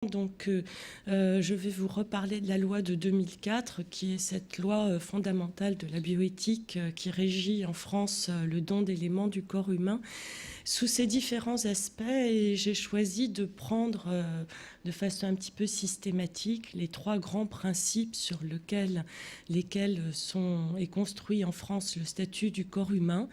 Je vais vous reparler de la loi de 2004, qui est cette loi fondamentale de la bioéthique qui régit en France le don d'éléments du corps humain sous ses différents aspects. Et j'ai choisi de prendre de façon un petit peu systématique les trois grands principes sur lesquels est construit en France le statut du corps humain.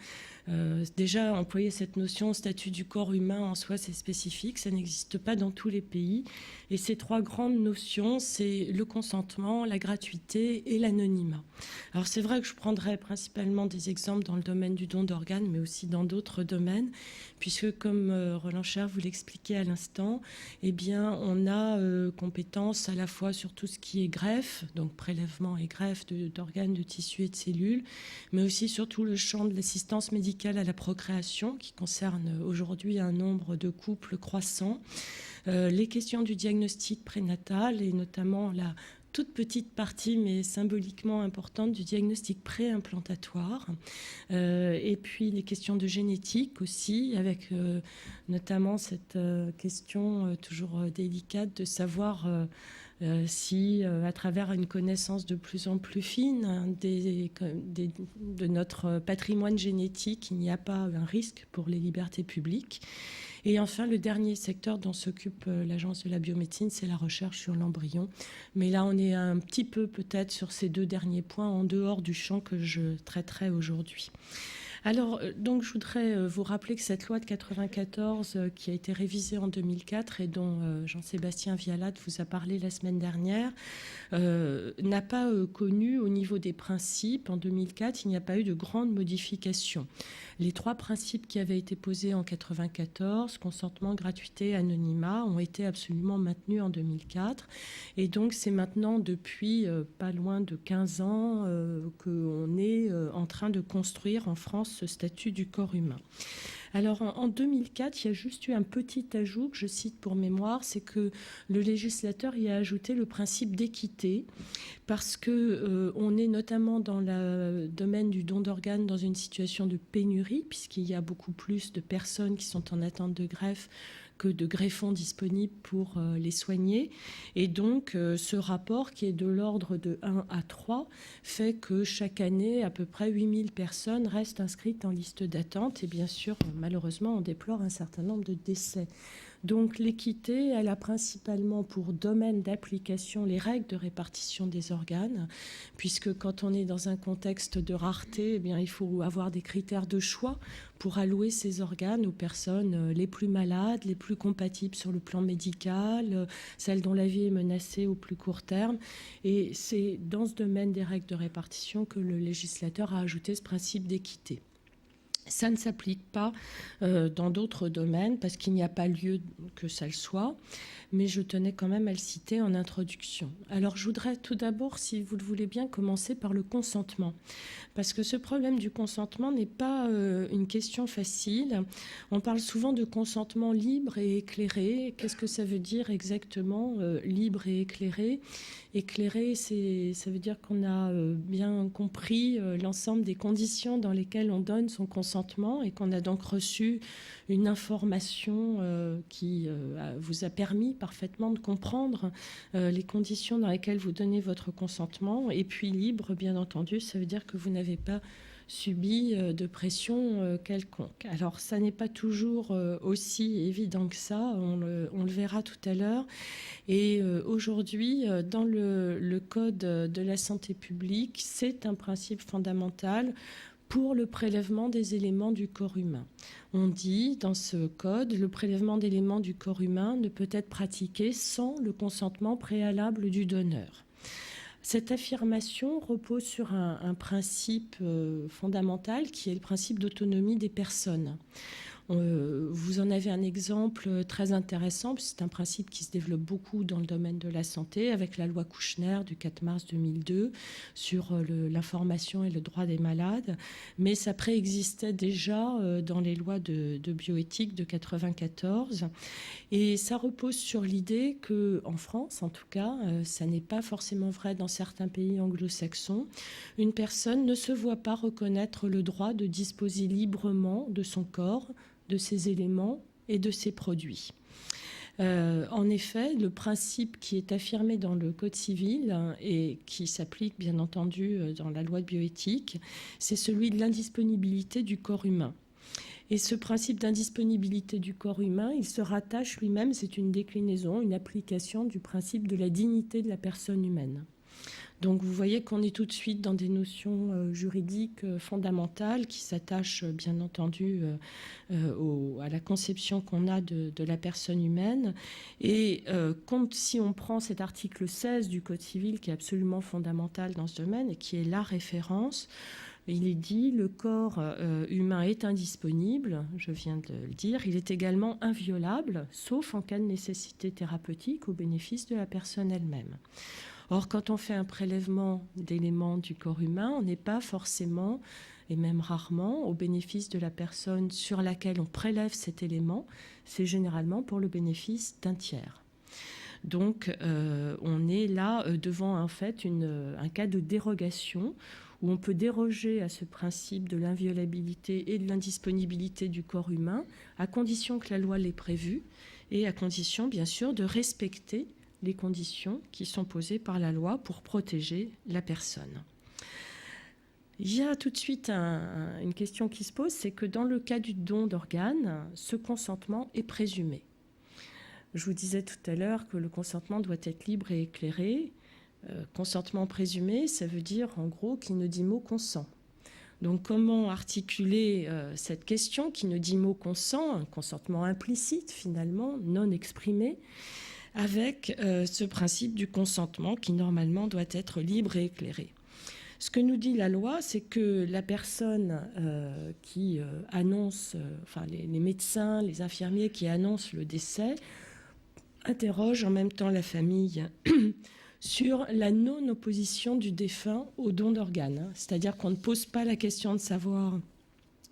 Déjà, employer cette notion statut du corps humain en soi, c'est spécifique, ça n'existe pas dans tous les pays. Et ces trois grandes notions, c'est le consentement, la gratuité et l'anonymat. Alors c'est vrai que je prendrai principalement des exemples dans le domaine du don d'organes, mais aussi dans d'autres domaines, puisque comme Roland Cher vous l'expliquait à l'instant, eh bien, on a compétence à la fois sur tout ce qui est greffe, donc prélèvement et greffe d'organes, de tissus et de cellules, mais aussi sur tout le champ de l'assistance médicale à la procréation, qui concerne aujourd'hui un nombre de couples croissant, les questions du diagnostic prénatal et notamment la toute petite partie, mais symboliquement importante, du diagnostic préimplantatoire. Et puis les questions de génétique aussi, avec notamment cette question toujours délicate de savoir si, à travers une connaissance de plus en plus fine de notre patrimoine génétique, il n'y a pas un risque pour les libertés publiques. Et enfin, le dernier secteur dont s'occupe l'Agence de la biomédecine, c'est la recherche sur l'embryon. Mais là, on est un petit peu peut-être sur ces deux derniers points en dehors du champ que je traiterai aujourd'hui. Alors, donc, je voudrais vous rappeler que cette loi de 94, qui a été révisée en 2004 et dont Jean-Sébastien Vialat vous a parlé la semaine dernière, n'a pas connu au niveau des principes. En 2004, il n'y a pas eu de grandes modifications. Les trois principes qui avaient été posés en 94, consentement, gratuité, anonymat, ont été absolument maintenus en 2004. Et donc, c'est maintenant depuis pas loin de 15 ans qu'on est en train de construire en France ce statut du corps humain. Alors en 2004, il y a juste eu un petit ajout que je cite pour mémoire, c'est que le législateur y a ajouté le principe d'équité, parce que on est notamment dans le domaine du don d'organes dans une situation de pénurie, puisqu'il y a beaucoup plus de personnes qui sont en attente de greffe que de greffons disponibles pour les soigner. Et donc, ce rapport, qui est de l'ordre de 1 à 3, fait que chaque année, à peu près 8000 personnes restent inscrites en liste d'attente. Et bien sûr, malheureusement, on déplore un certain nombre de décès. Donc l'équité, elle a principalement pour domaine d'application les règles de répartition des organes, puisque quand on est dans un contexte de rareté, eh bien, il faut avoir des critères de choix pour allouer ces organes aux personnes les plus malades, les plus compatibles sur le plan médical, celles dont la vie est menacée au plus court terme. Et c'est dans ce domaine des règles de répartition que le législateur a ajouté ce principe d'équité. Ça ne s'applique pas dans d'autres domaines parce qu'il n'y a pas lieu que ça le soit, mais je tenais quand même à le citer en introduction. Alors je voudrais tout d'abord, si vous le voulez bien, commencer par le consentement, parce que ce problème du consentement n'est pas une question facile. On parle souvent de consentement libre et éclairé. Qu'est-ce que ça veut dire exactement, libre et éclairé ? Éclairé, ça veut dire qu'on a bien compris l'ensemble des conditions dans lesquelles on donne son consentement et qu'on a donc reçu une information qui vous a permis parfaitement de comprendre les conditions dans lesquelles vous donnez votre consentement. Et puis libre, bien entendu, ça veut dire que vous n'avez pas subi de pression quelconque. Alors, ça n'est pas toujours aussi évident que ça, on le verra tout à l'heure. Et aujourd'hui, dans le Code de la santé publique, c'est un principe fondamental pour le prélèvement des éléments du corps humain. On dit dans ce code, le prélèvement d'éléments du corps humain ne peut être pratiqué sans le consentement préalable du donneur. Cette affirmation repose sur un principe fondamental qui est le principe d'autonomie des personnes. Vous en avez un exemple très intéressant, c'est un principe qui se développe beaucoup dans le domaine de la santé avec la loi Kouchner du 4 mars 2002 sur l'information et le droit des malades, mais ça préexistait déjà dans les lois de bioéthique de 94, et ça repose sur l'idée qu'en France, en tout cas, ça n'est pas forcément vrai dans certains pays anglo-saxons, une personne ne se voit pas reconnaître le droit de disposer librement de son corps, de ses éléments et de ses produits. En effet, le principe qui est affirmé dans le Code civil et qui s'applique bien entendu dans la loi de bioéthique, c'est celui de l'indisponibilité du corps humain. Et ce principe d'indisponibilité du corps humain, il se rattache lui-même, c'est une déclinaison, une application du principe de la dignité de la personne humaine. Donc vous voyez qu'on est tout de suite dans des notions juridiques fondamentales qui s'attachent bien entendu à la conception qu'on a de la personne humaine. Et si on prend cet article 16 du Code civil qui est absolument fondamental dans ce domaine et qui est la référence, il est dit le corps humain est indisponible, je viens de le dire, il est également inviolable, sauf en cas de nécessité thérapeutique au bénéfice de la personne elle-même. Or, quand on fait un prélèvement d'éléments du corps humain, on n'est pas forcément, et même rarement, au bénéfice de la personne sur laquelle on prélève cet élément. C'est généralement pour le bénéfice d'un tiers. Donc, on est là devant en fait un cas de dérogation où on peut déroger à ce principe de l'inviolabilité et de l'indisponibilité du corps humain, à condition que la loi l'ait prévu et à condition, bien sûr, de respecter les conditions qui sont posées par la loi pour protéger la personne. Il y a tout de suite une question qui se pose, c'est que dans le cas du don d'organes, ce consentement est présumé. Je vous disais tout à l'heure que le consentement doit être libre et éclairé. Consentement présumé, ça veut dire en gros qui ne dit mot consent. Donc comment articuler cette question qui ne dit mot consent, un consentement implicite finalement, non exprimé, avec ce principe du consentement qui normalement doit être libre et éclairé. Ce que nous dit la loi, c'est que la personne qui annonce, les médecins, les infirmiers qui annoncent le décès, interrogent en même temps la famille sur la non-opposition du défunt au don d'organes. C'est-à-dire qu'on ne pose pas la question de savoir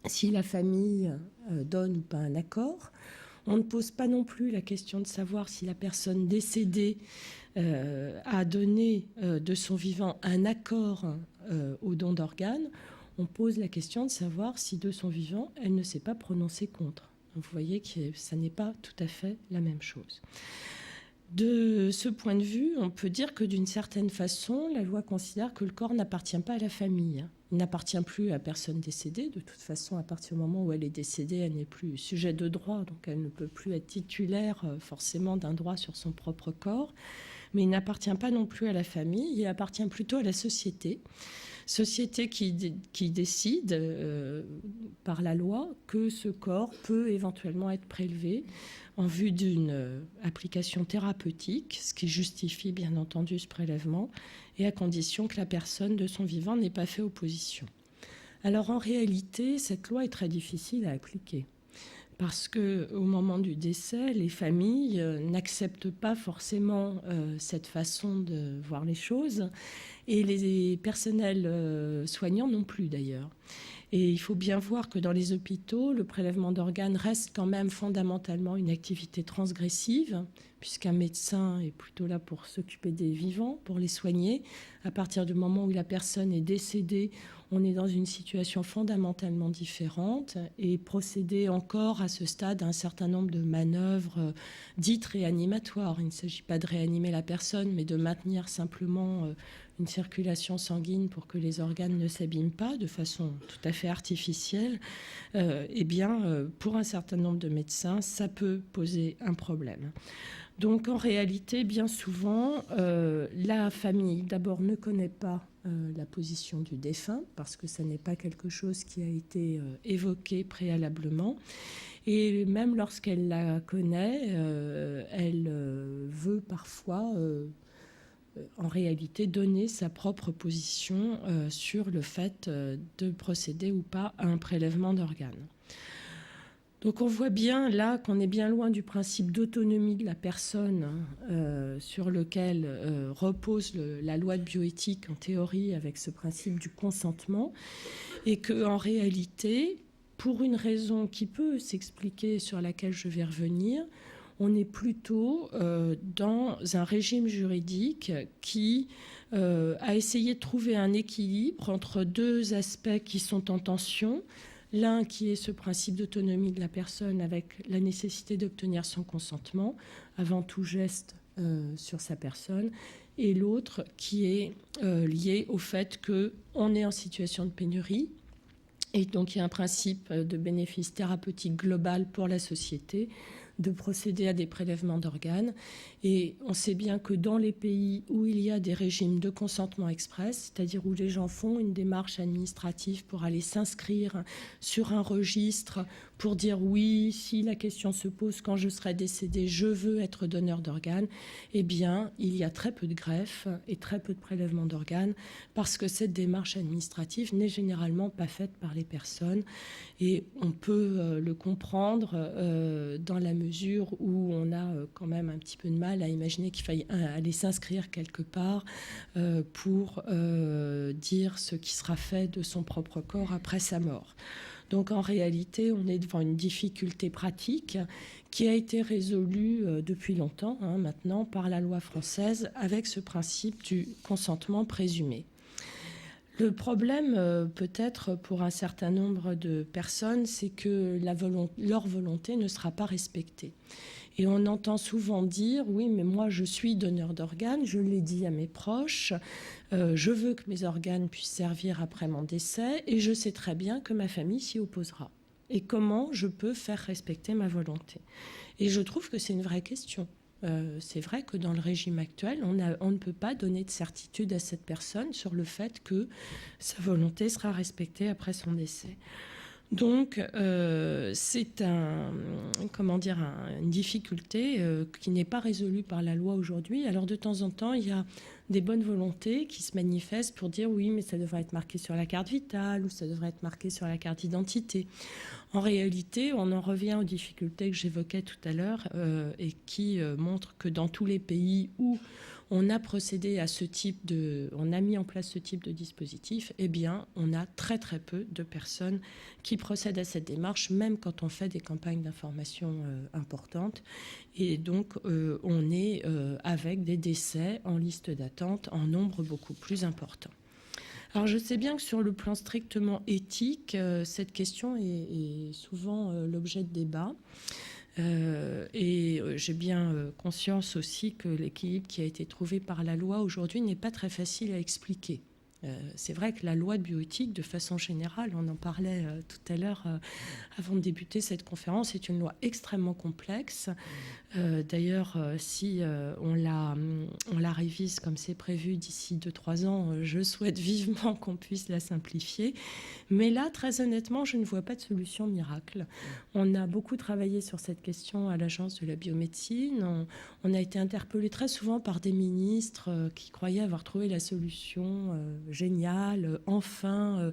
si la famille donne ou pas un accord. On ne pose pas non plus la question de savoir si la personne décédée a donné de son vivant un accord au don d'organes. On pose la question de savoir si de son vivant, elle ne s'est pas prononcée contre. Donc vous voyez que ça n'est pas tout à fait la même chose. De ce point de vue, on peut dire que d'une certaine façon, la loi considère que le corps n'appartient pas à la famille. Il n'appartient plus à personne décédée. De toute façon, à partir du moment où elle est décédée, elle n'est plus sujet de droit, donc elle ne peut plus être titulaire forcément d'un droit sur son propre corps. Mais il n'appartient pas non plus à la famille, il appartient plutôt à la société. Société qui décide par la loi que ce corps peut éventuellement être prélevé en vue d'une application thérapeutique, ce qui justifie bien entendu ce prélèvement, et à condition que la personne de son vivant n'ait pas fait opposition. Alors en réalité, cette loi est très difficile à appliquer, parce qu'au moment du décès, les familles n'acceptent pas forcément cette façon de voir les choses, et les personnels soignants non plus d'ailleurs. Et il faut bien voir que dans les hôpitaux, le prélèvement d'organes reste quand même fondamentalement une activité transgressive, puisqu'un médecin est plutôt là pour s'occuper des vivants, pour les soigner. À partir du moment où la personne est décédée, on est dans une situation fondamentalement différente et procéder encore à ce stade à un certain nombre de manœuvres dites réanimatoires. Il ne s'agit pas de réanimer la personne, mais de maintenir simplement une circulation sanguine pour que les organes ne s'abîment pas de façon tout à fait artificielle. Pour un certain nombre de médecins, ça peut poser un problème. Donc en réalité, bien souvent, la famille d'abord ne connaît pas la position du défunt parce que ça n'est pas quelque chose qui a été évoqué préalablement. Et même lorsqu'elle la connaît, elle veut parfois en réalité donner sa propre position sur le fait de procéder ou pas à un prélèvement d'organes. Donc on voit bien là qu'on est bien loin du principe d'autonomie de la personne sur lequel repose la loi de bioéthique en théorie avec ce principe du consentement, et qu'en réalité, pour une raison qui peut s'expliquer, sur laquelle je vais revenir, on est plutôt dans un régime juridique qui a essayé de trouver un équilibre entre deux aspects qui sont en tension. L'un qui est ce principe d'autonomie de la personne avec la nécessité d'obtenir son consentement avant tout geste sur sa personne, et l'autre qui est lié au fait qu'on est en situation de pénurie, et donc il y a un principe de bénéfice thérapeutique global pour la société de procéder à des prélèvements d'organes. Et on sait bien que dans les pays où il y a des régimes de consentement express, c'est-à-dire où les gens font une démarche administrative pour aller s'inscrire sur un registre, pour dire oui, si la question se pose quand je serai décédé, je veux être donneur d'organes, eh bien, il y a très peu de greffes et très peu de prélèvements d'organes parce que cette démarche administrative n'est généralement pas faite par les personnes. Et on peut le comprendre dans la mesure où on a quand même un petit peu de mal à imaginer qu'il faille aller s'inscrire quelque part pour dire ce qui sera fait de son propre corps après sa mort. Donc en réalité, on est devant une difficulté pratique qui a été résolue depuis longtemps maintenant par la loi française avec ce principe du consentement présumé. Le problème, peut-être pour un certain nombre de personnes, c'est que leur volonté ne sera pas respectée. Et on entend souvent dire « oui, mais moi je suis donneur d'organes, je l'ai dit à mes proches, je veux que mes organes puissent servir après mon décès et je sais très bien que ma famille s'y opposera. Et comment je peux faire respecter ma volonté ?» Et je trouve que c'est une vraie question. C'est vrai que dans le régime actuel, on ne peut pas donner de certitude à cette personne sur le fait que sa volonté sera respectée après son décès. Donc, c'est une difficulté qui n'est pas résolue par la loi aujourd'hui. Alors, de temps en temps, il y a des bonnes volontés qui se manifestent pour dire oui, mais ça devrait être marqué sur la carte vitale ou ça devrait être marqué sur la carte d'identité. En réalité, on en revient aux difficultés que j'évoquais tout à l'heure et qui montrent que dans tous les pays où on a procédé à on a mis en place ce type de dispositif, eh bien, on a très très peu de personnes qui procèdent à cette démarche, même quand on fait des campagnes d'information importantes. Et donc, on est avec des décès en liste d'attente en nombre beaucoup plus important. Alors je sais bien que sur le plan strictement éthique, cette question est souvent l'objet de débats. Et j'ai bien conscience aussi que l'équilibre qui a été trouvé par la loi aujourd'hui n'est pas très facile à expliquer. C'est vrai que la loi de bioéthique, de façon générale, on en parlait tout à l'heure avant de débuter cette conférence, est une loi extrêmement complexe. D'ailleurs, si on la révise comme c'est prévu d'ici 2-3 ans, je souhaite vivement qu'on puisse la simplifier. Mais là, très honnêtement, je ne vois pas de solution miracle. On a beaucoup travaillé sur cette question à l'Agence de la biomédecine. On a été interpellé très souvent par des ministres qui croyaient avoir trouvé la solution géniale, enfin,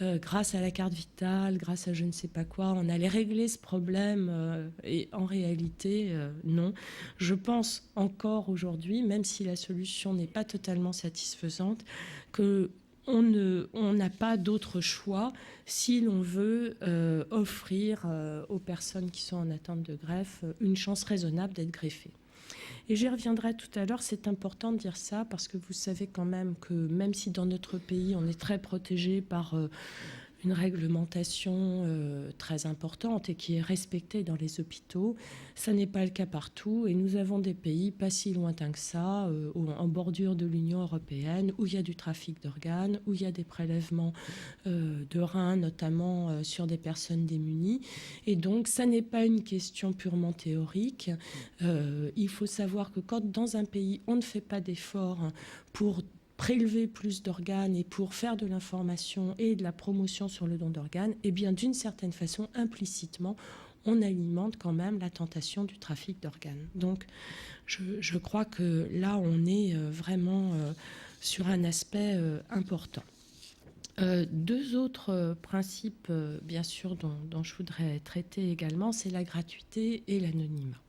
grâce à la carte vitale, grâce à je ne sais pas quoi, on allait régler ce problème. Et en réalité, non. Je pense encore aujourd'hui, même si la solution n'est pas totalement satisfaisante, qu'on n'a pas d'autre choix si l'on veut offrir aux personnes qui sont en attente de greffe une chance raisonnable d'être greffées. Et j'y reviendrai tout à l'heure, c'est important de dire ça parce que vous savez quand même que même si dans notre pays on est très protégé par une réglementation très importante et qui est respectée dans les hôpitaux, ça n'est pas le cas partout et nous avons des pays pas si lointains que ça, en bordure de l'Union européenne, où il y a du trafic d'organes, où il y a des prélèvements de reins, notamment sur des personnes démunies. Et donc, ça n'est pas une question purement théorique. Il faut savoir que quand dans un pays, on ne fait pas d'efforts pour prélever plus d'organes et pour faire de l'information et de la promotion sur le don d'organes, eh bien, d'une certaine façon, implicitement, on alimente quand même la tentation du trafic d'organes. Donc, je crois que là, on est vraiment sur un aspect important. Deux autres principes, bien sûr, dont je voudrais traiter également, c'est la gratuité et l'anonymat.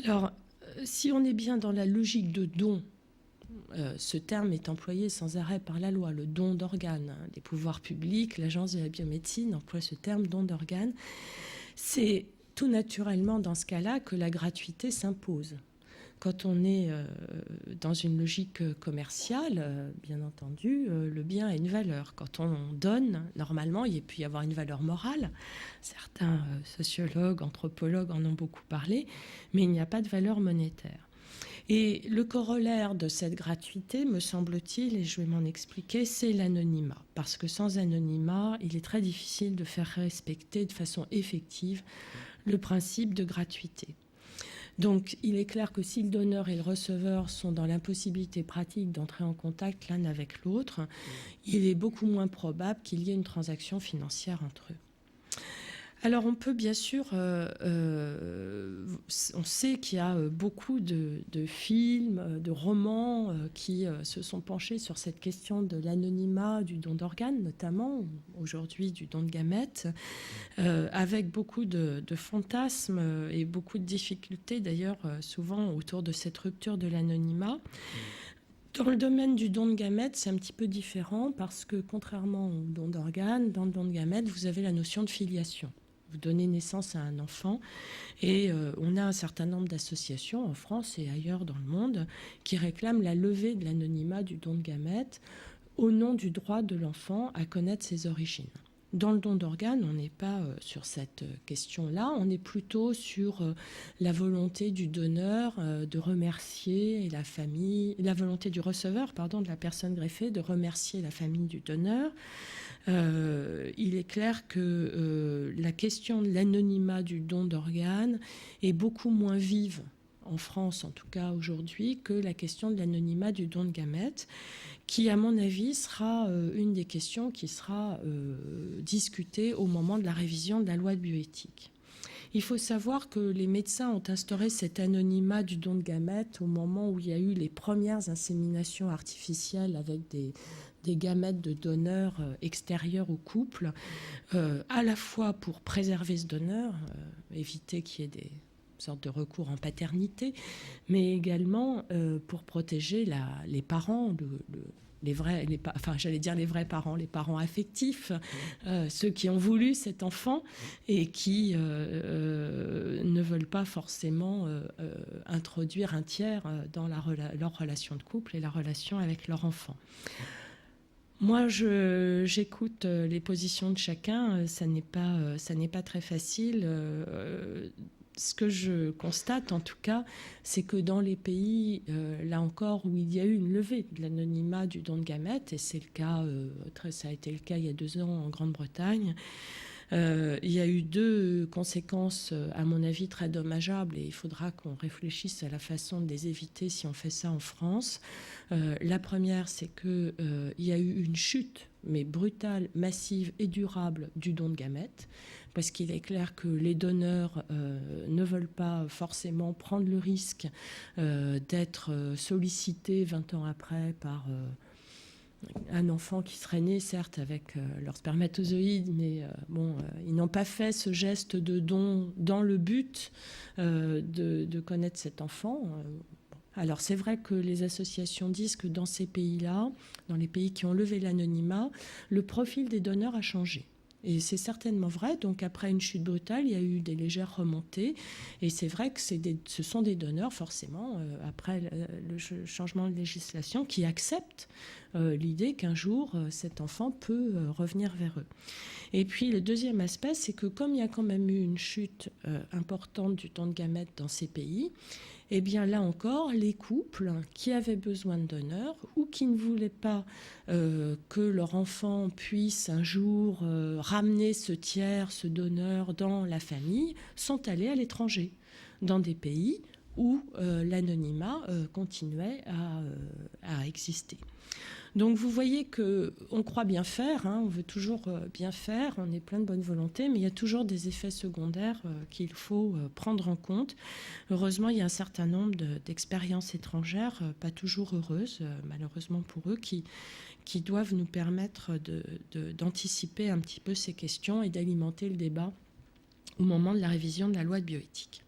Alors, si on est bien dans la logique de don, ce terme est employé sans arrêt par la loi, le don d'organes. Les pouvoirs publics, l'Agence de la biomédecine emploie ce terme don d'organes. C'est tout naturellement dans ce cas-là que la gratuité s'impose. Quand on est dans une logique commerciale, bien entendu, le bien a une valeur. Quand on donne, normalement, il peut y avoir une valeur morale. Certains sociologues, anthropologues en ont beaucoup parlé, mais il n'y a pas de valeur monétaire. Et le corollaire de cette gratuité, me semble-t-il, et je vais m'en expliquer, c'est l'anonymat. Parce que sans anonymat, il est très difficile de faire respecter de façon effective le principe de gratuité. Donc, il est clair que si le donneur et le receveur sont dans l'impossibilité pratique d'entrer en contact l'un avec l'autre, il est beaucoup moins probable qu'il y ait une transaction financière entre eux. Alors on peut bien sûr, on sait qu'il y a beaucoup de films, de romans qui se sont penchés sur cette question de l'anonymat du don d'organes, notamment aujourd'hui du don de gamètes, avec beaucoup de fantasmes et beaucoup de difficultés d'ailleurs souvent autour de cette rupture de l'anonymat. Dans le domaine du don de gamètes, c'est un petit peu différent parce que contrairement au don d'organes, dans le don de gamètes, vous avez la notion de filiation. Vous donnez naissance à un enfant et on a un certain nombre d'associations en France et ailleurs dans le monde qui réclament la levée de l'anonymat du don de gamètes au nom du droit de l'enfant à connaître ses origines. Dans le don d'organes, on n'est pas sur cette question-là, on est plutôt sur la volonté du donneur de remercier la famille, la volonté du receveur, de la personne greffée, de remercier la famille du donneur. Il est clair que la question de l'anonymat du don d'organes est beaucoup moins vive, en France en tout cas aujourd'hui, que la question de l'anonymat du don de gamètes, qui à mon avis sera une des questions qui sera discutée au moment de la révision de la loi de bioéthique. Il faut savoir que les médecins ont instauré cet anonymat du don de gamètes au moment où il y a eu les premières inséminations artificielles avec des gamètes de donneurs extérieurs au couple, à la fois pour préserver ce donneur, éviter qu'il y ait des sortes de recours en paternité, mais également pour protéger les parents, les vrais parents, les parents affectifs, ceux qui ont voulu cet enfant et qui ne veulent pas forcément introduire un tiers dans leur relation de couple et la relation avec leur enfant. Moi, j'écoute les positions de chacun. Ça n'est pas très facile. Ce que je constate, en tout cas, c'est que dans les pays, là encore, où il y a eu une levée de l'anonymat du don de gamètes, et c'est le cas, ça a été le cas il y a 2 ans en Grande-Bretagne, il y a eu 2 conséquences, à mon avis, très dommageables, et il faudra qu'on réfléchisse à la façon de les éviter si on fait ça en France. La première, c'est qu'il y a eu une chute, mais brutale, massive et durable du don de gamètes, parce qu'il est clair que les donneurs ne veulent pas forcément prendre le risque d'être sollicités 20 ans après par un enfant qui serait né, certes, avec leur spermatozoïde, mais ils n'ont pas fait ce geste de don dans le but de connaître cet enfant. Alors c'est vrai que les associations disent que dans ces pays-là, dans les pays qui ont levé l'anonymat, le profil des donneurs a changé. Et c'est certainement vrai. Donc après une chute brutale, il y a eu des légères remontées. Et c'est vrai que ce sont des donneurs, forcément, après le changement de législation, qui acceptent l'idée qu'un jour, cet enfant peut revenir vers eux. Et puis le deuxième aspect, c'est que comme il y a quand même eu une chute importante du don de gamètes dans ces pays, eh bien là encore, les couples qui avaient besoin de donneurs ou qui ne voulaient pas que leur enfant puisse un jour ramener ce tiers, ce donneur dans la famille, sont allés à l'étranger, dans des pays où l'anonymat continuait à exister. Donc vous voyez qu'on croit bien faire, on veut toujours bien faire, on est plein de bonne volonté, mais il y a toujours des effets secondaires qu'il faut prendre en compte. Heureusement, il y a un certain nombre d'expériences étrangères, pas toujours heureuses, malheureusement pour eux, qui doivent nous permettre d'anticiper un petit peu ces questions et d'alimenter le débat au moment de la révision de la loi de bioéthique.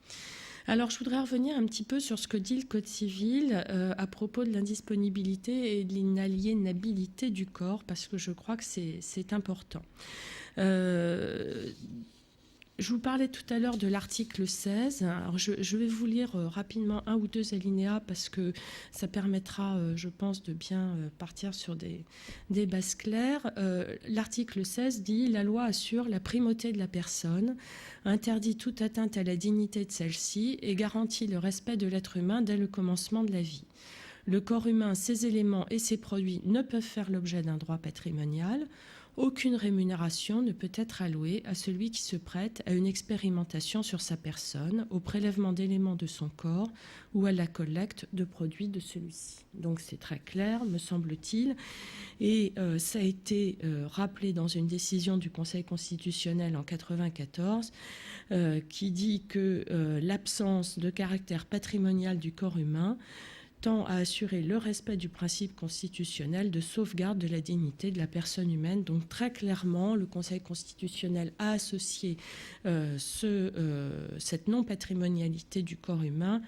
Alors, je voudrais revenir un petit peu sur ce que dit le Code civil à propos de l'indisponibilité et de l'inaliénabilité du corps, parce que je crois que c'est important. je vous parlais tout à l'heure de l'article 16. Alors je vais vous lire rapidement un ou deux alinéas parce que ça permettra, je pense, de bien partir sur des bases claires. L'article 16 dit « La loi assure la primauté de la personne, interdit toute atteinte à la dignité de celle-ci et garantit le respect de l'être humain dès le commencement de la vie. Le corps humain, ses éléments et ses produits ne peuvent faire l'objet d'un droit patrimonial. Aucune rémunération ne peut être allouée à celui qui se prête à une expérimentation sur sa personne, au prélèvement d'éléments de son corps ou à la collecte de produits de celui-ci. » Donc c'est très clair, me semble-t-il. Et ça a été rappelé dans une décision du Conseil constitutionnel en 1994 qui dit que l'absence de caractère patrimonial du corps humain tend à assurer le respect du principe constitutionnel de sauvegarde de la dignité de la personne humaine. Donc très clairement, le Conseil constitutionnel a associé cette non-patrimonialité du corps humain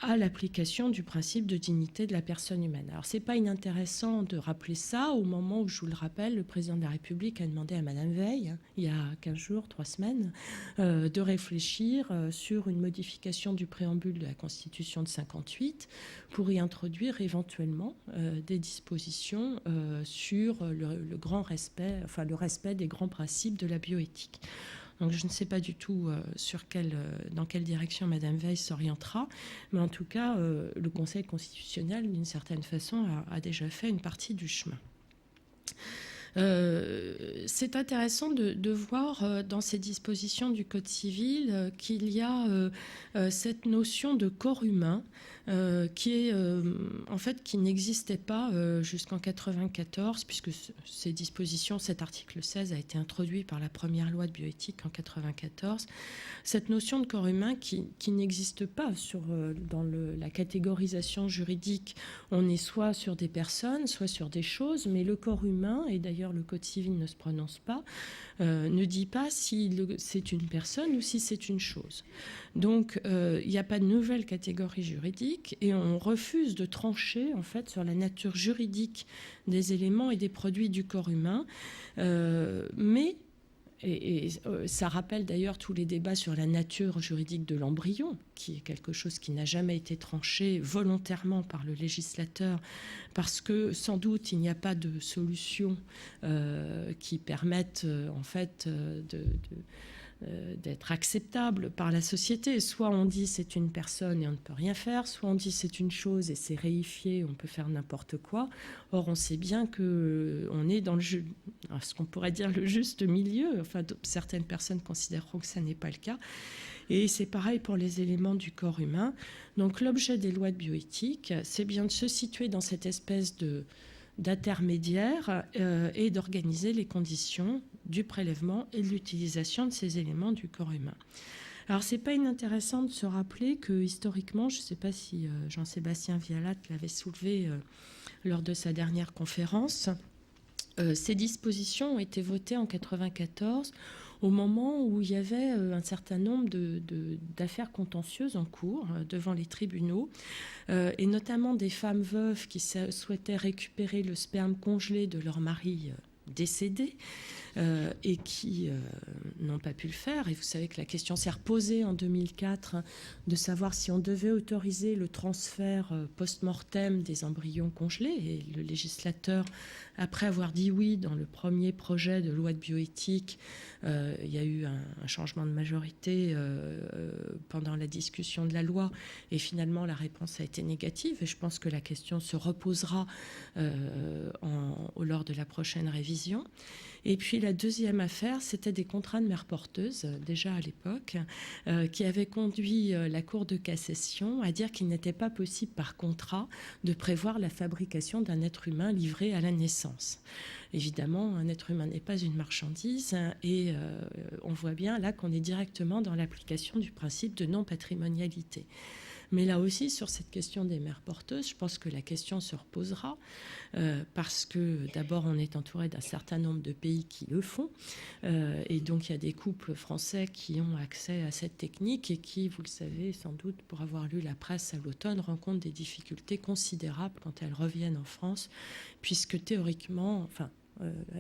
à l'application du principe de dignité de la personne humaine. Alors, c'est pas inintéressant de rappeler ça au moment où, je vous le rappelle, le président de la République a demandé à Madame Veil, il y a 15 jours, 3 semaines, de réfléchir sur une modification du préambule de la Constitution de 58 pour y introduire éventuellement des dispositions sur le grand respect, enfin le respect des grands principes de la bioéthique. Donc je ne sais pas du tout dans quelle direction Madame Veil s'orientera, mais en tout cas, le Conseil constitutionnel, d'une certaine façon, a déjà fait une partie du chemin. C'est intéressant de voir dans ces dispositions du Code civil qu'il y a cette notion de corps humain qui n'existait pas jusqu'en 1994, puisque ces dispositions, cet article 16 a été introduit par la première loi de bioéthique en 1994. Cette notion de corps humain qui n'existe pas dans la catégorisation juridique. On est soit sur des personnes, soit sur des choses, mais le corps humain, et d'ailleurs le Code civil ne se prononce pas, ne dit pas si c'est une personne ou si c'est une chose. Donc, il n'y a pas de nouvelle catégorie juridique et on refuse de trancher en fait sur la nature juridique des éléments et des produits du corps humain. Et ça rappelle d'ailleurs tous les débats sur la nature juridique de l'embryon, qui est quelque chose qui n'a jamais été tranché volontairement par le législateur, parce que sans doute il n'y a pas de solution qui permette en fait d'être acceptable par la société. Soit on dit c'est une personne et on ne peut rien faire, soit on dit c'est une chose et c'est réifié, on peut faire n'importe quoi. Or, on sait bien qu'on est dans ce qu'on pourrait dire le juste milieu. Enfin, certaines personnes considéreront que ça n'est pas le cas. Et c'est pareil pour les éléments du corps humain. Donc, l'objet des lois de bioéthique, c'est bien de se situer dans cette espèce d'intermédiaire et d'organiser les conditions du prélèvement et de l'utilisation de ces éléments du corps humain. Alors, c'est pas inintéressant de se rappeler que historiquement, je ne sais pas si Jean-Sébastien Vialat l'avait soulevé lors de sa dernière conférence, ces dispositions ont été votées en 1994 au moment où il y avait un certain nombre d'affaires contentieuses en cours devant les tribunaux, et notamment des femmes veuves qui souhaitaient récupérer le sperme congelé de leur mari décédé et qui n'ont pas pu le faire. Et vous savez que la question s'est reposée en 2004 de savoir si on devait autoriser le transfert post-mortem des embryons congelés. Et le législateur, après avoir dit oui dans le premier projet de loi de bioéthique, il y a eu un changement de majorité pendant la discussion de la loi, et finalement la réponse a été négative, et je pense que la question se reposera lors de la prochaine révision. Et puis la deuxième affaire, c'était des contrats de mère porteuse, déjà à l'époque, qui avaient conduit la Cour de cassation à dire qu'il n'était pas possible par contrat de prévoir la fabrication d'un être humain livré à la naissance. Évidemment, un être humain n'est pas une marchandise, et on voit bien là qu'on est directement dans l'application du principe de non-patrimonialité. Mais là aussi, sur cette question des mères porteuses, je pense que la question se reposera parce que d'abord, on est entouré d'un certain nombre de pays qui le font. Et donc, il y a des couples français qui ont accès à cette technique et qui, vous le savez sans doute, pour avoir lu la presse à l'automne, rencontrent des difficultés considérables quand elles reviennent en France, puisque théoriquement, enfin,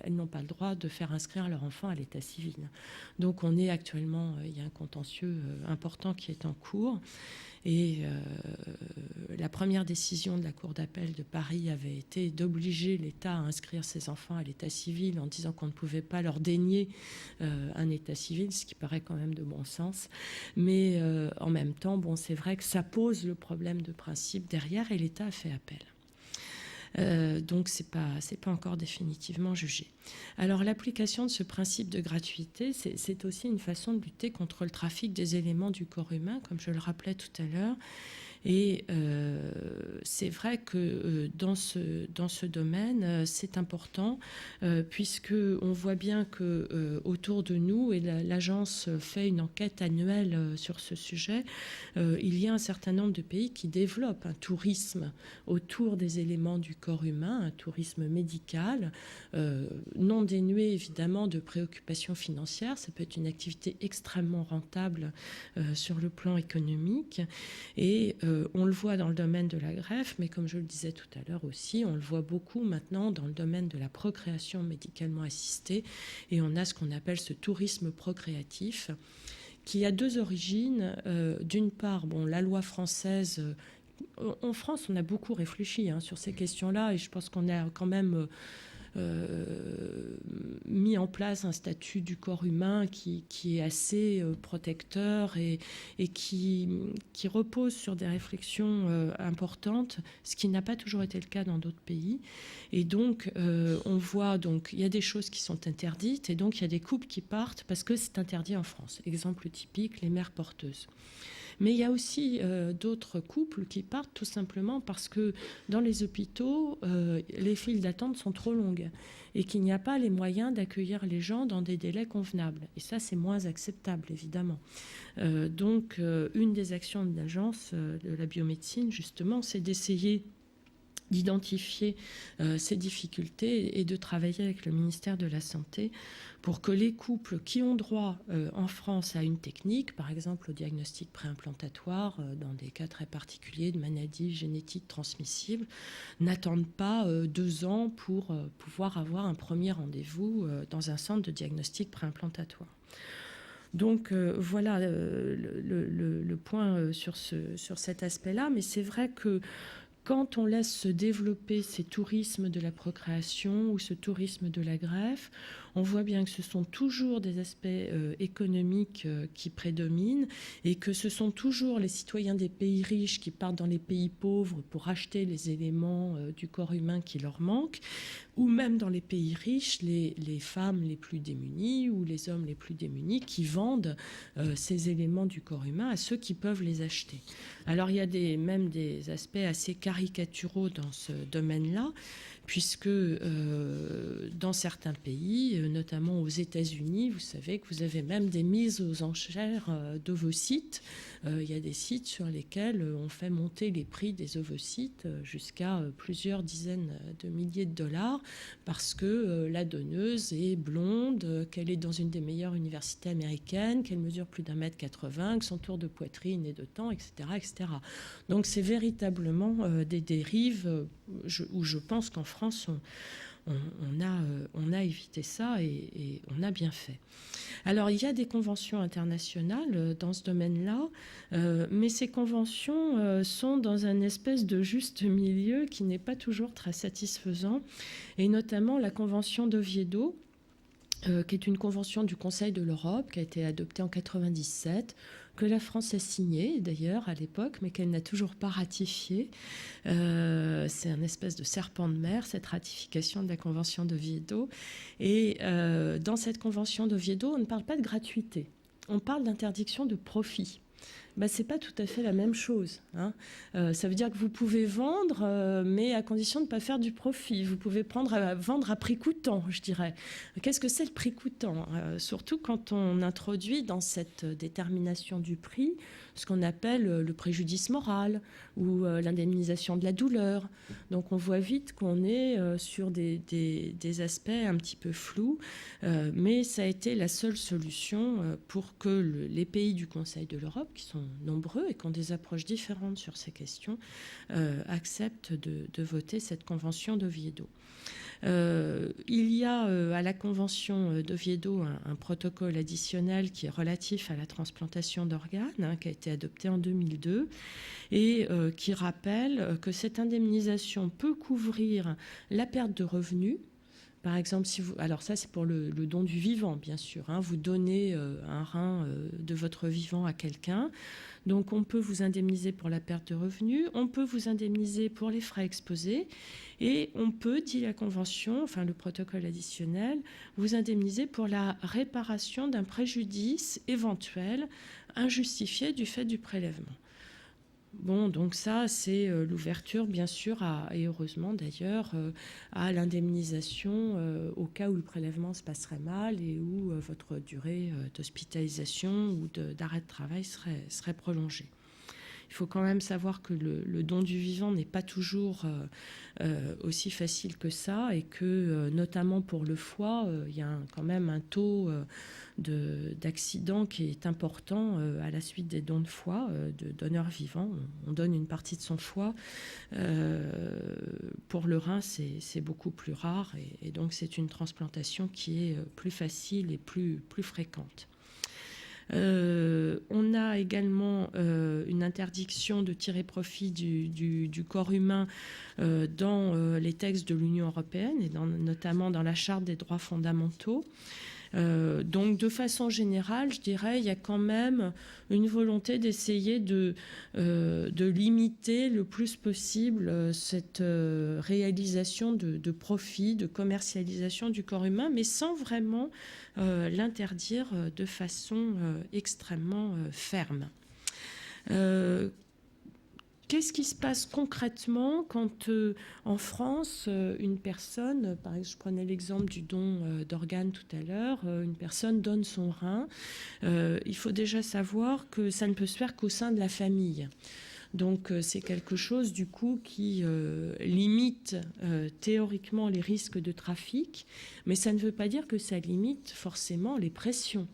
Elles n'ont pas le droit de faire inscrire leur enfant à l'état civil. Donc on est actuellement, il y a un contentieux important qui est en cours. Et la première décision de la Cour d'appel de Paris avait été d'obliger l'État à inscrire ses enfants à l'état civil en disant qu'on ne pouvait pas leur dénier un état civil, ce qui paraît quand même de bon sens. Mais en même temps, bon, c'est vrai que ça pose le problème de principe derrière et l'État a fait appel. Donc c'est pas encore définitivement jugé. Alors l'application de ce principe de gratuité, c'est aussi une façon de lutter contre le trafic des éléments du corps humain, comme je le rappelais tout à l'heure. Et c'est vrai que dans ce domaine, c'est important, puisqu'on voit bien qu'autour de nous, et l'agence fait une enquête annuelle sur ce sujet, il y a un certain nombre de pays qui développent un tourisme autour des éléments du corps humain, un tourisme médical, non dénué évidemment de préoccupations financières. Ça peut être une activité extrêmement rentable sur le plan économique. Et on le voit dans le domaine de la greffe, mais comme je le disais tout à l'heure aussi, on le voit beaucoup maintenant dans le domaine de la procréation médicalement assistée. Et on a ce qu'on appelle ce tourisme procréatif, qui a deux origines. D'une part, bon, la loi française... En France, on a beaucoup réfléchi sur ces questions-là, et je pense qu'on a quand même... mis en place un statut du corps humain qui est assez protecteur et qui repose sur des réflexions importantes, ce qui n'a pas toujours été le cas dans d'autres pays. Et donc, on voit, il y a des choses qui sont interdites, et donc il y a des couples qui partent parce que c'est interdit en France. Exemple typique, les mères porteuses. Mais il y a aussi d'autres couples qui partent tout simplement parce que dans les hôpitaux, les files d'attente sont trop longues et qu'il n'y a pas les moyens d'accueillir les gens dans des délais convenables. Et ça, c'est moins acceptable, évidemment. Donc, une des actions de l'agence de la biomédecine, justement, c'est d'essayer d'identifier ces difficultés et de travailler avec le ministère de la Santé pour que les couples qui ont droit en France à une technique, par exemple au diagnostic préimplantatoire dans des cas très particuliers de maladies génétiques transmissibles, n'attendent pas 2 ans pour pouvoir avoir un premier rendez-vous dans un centre de diagnostic préimplantatoire. Donc voilà le point sur cet aspect-là, mais c'est vrai que quand on laisse se développer ces tourismes de la procréation ou ce tourisme de la greffe, on voit bien que ce sont toujours des aspects économiques qui prédominent et que ce sont toujours les citoyens des pays riches qui partent dans les pays pauvres pour acheter les éléments du corps humain qui leur manquent, ou même dans les pays riches, les femmes les plus démunies ou les hommes les plus démunis qui vendent ces éléments du corps humain à ceux qui peuvent les acheter. Alors il y a même des aspects assez caricaturaux dans ce domaine-là, puisque dans certains pays, notamment aux États-Unis, vous savez que vous avez même des mises aux enchères d'ovocytes. Il y a des sites sur lesquels on fait monter les prix des ovocytes jusqu'à plusieurs dizaines de milliers de dollars parce que la donneuse est blonde, qu'elle est dans une des meilleures universités américaines, qu'elle mesure plus d'1,80 m, que son tour de poitrine est de temps, etc., etc. Donc c'est véritablement des dérives où je pense qu'en France, on a évité ça et on a bien fait. Alors, il y a des conventions internationales dans ce domaine-là, mais ces conventions sont dans un espèce de juste milieu qui n'est pas toujours très satisfaisant, et notamment la convention d'Oviedo, qui est une convention du Conseil de l'Europe, qui a été adoptée en 1997, que la France a signée d'ailleurs à l'époque, mais qu'elle n'a toujours pas ratifiée. C'est un espèce de serpent de mer, cette ratification de la convention d'Oviedo. Et dans cette convention d'Oviedo, on ne parle pas de gratuité, on parle d'interdiction de profit. Ce n'est pas tout à fait la même chose. Ça veut dire que vous pouvez vendre, mais à condition de ne pas faire du profit. Vous pouvez vendre à prix coûtant, je dirais. Qu'est-ce que c'est le prix coûtant ? Surtout quand on introduit dans cette détermination du prix ce qu'on appelle le préjudice moral ou l'indemnisation de la douleur. Donc on voit vite qu'on est sur des aspects un petit peu flous, mais ça a été la seule solution pour que les pays du Conseil de l'Europe, qui sont nombreux et qui ont des approches différentes sur ces questions, acceptent de voter cette convention d'Oviedo. Il y a à la Convention d'Oviedo un protocole additionnel qui est relatif à la transplantation d'organes, qui a été adopté en 2002 et qui rappelle que cette indemnisation peut couvrir la perte de revenus. Par exemple, alors ça c'est pour le don du vivant, bien sûr. Vous donnez un rein de votre vivant à quelqu'un. Donc on peut vous indemniser pour la perte de revenus, on peut vous indemniser pour les frais exposés et on peut, dit la Convention, enfin le protocole additionnel, vous indemniser pour la réparation d'un préjudice éventuel injustifié du fait du prélèvement. Bon, donc ça, c'est l'ouverture, bien sûr, et heureusement d'ailleurs, à l'indemnisation au cas où le prélèvement se passerait mal et où votre durée d'hospitalisation ou d'arrêt de travail serait prolongée. Il faut quand même savoir que le don du vivant n'est pas toujours aussi facile que ça et que, notamment pour le foie, il y a quand même un taux d'accident qui est important à la suite des dons de foie de donneurs vivants. On donne une partie de son foie. Pour le rein, c'est beaucoup plus rare et donc c'est une transplantation qui est plus facile et plus fréquente. On a également une interdiction de tirer profit du corps humain dans les textes de l'Union européenne et notamment dans la Charte des droits fondamentaux. Donc de façon générale, je dirais, il y a quand même une volonté d'essayer de limiter le plus possible cette réalisation de profit, de commercialisation du corps humain, mais sans vraiment l'interdire de façon extrêmement ferme. Qu'est-ce qui se passe concrètement quand, en France, une personne, par exemple, je prenais l'exemple du don d'organes tout à l'heure, une personne donne son rein. Il faut déjà savoir que ça ne peut se faire qu'au sein de la famille. Donc c'est quelque chose du coup qui limite théoriquement les risques de trafic, mais ça ne veut pas dire que ça limite forcément les pressions.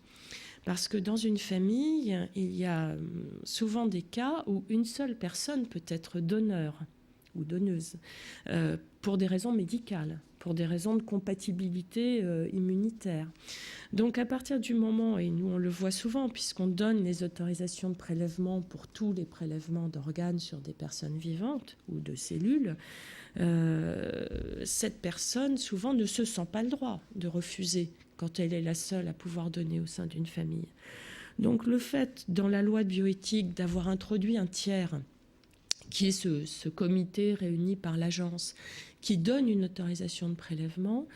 Parce que dans une famille, il y a souvent des cas où une seule personne peut être donneur ou donneuse pour des raisons médicales, pour des raisons de compatibilité immunitaire. Donc à partir du moment, et nous on le voit souvent puisqu'on donne les autorisations de prélèvement pour tous les prélèvements d'organes sur des personnes vivantes ou de cellules, cette personne souvent ne se sent pas le droit de refuser quand elle est la seule à pouvoir donner au sein d'une famille. Donc le fait, dans la loi de bioéthique, d'avoir introduit un tiers, qui est ce comité réuni par l'agence, qui donne une autorisation de prélèvement,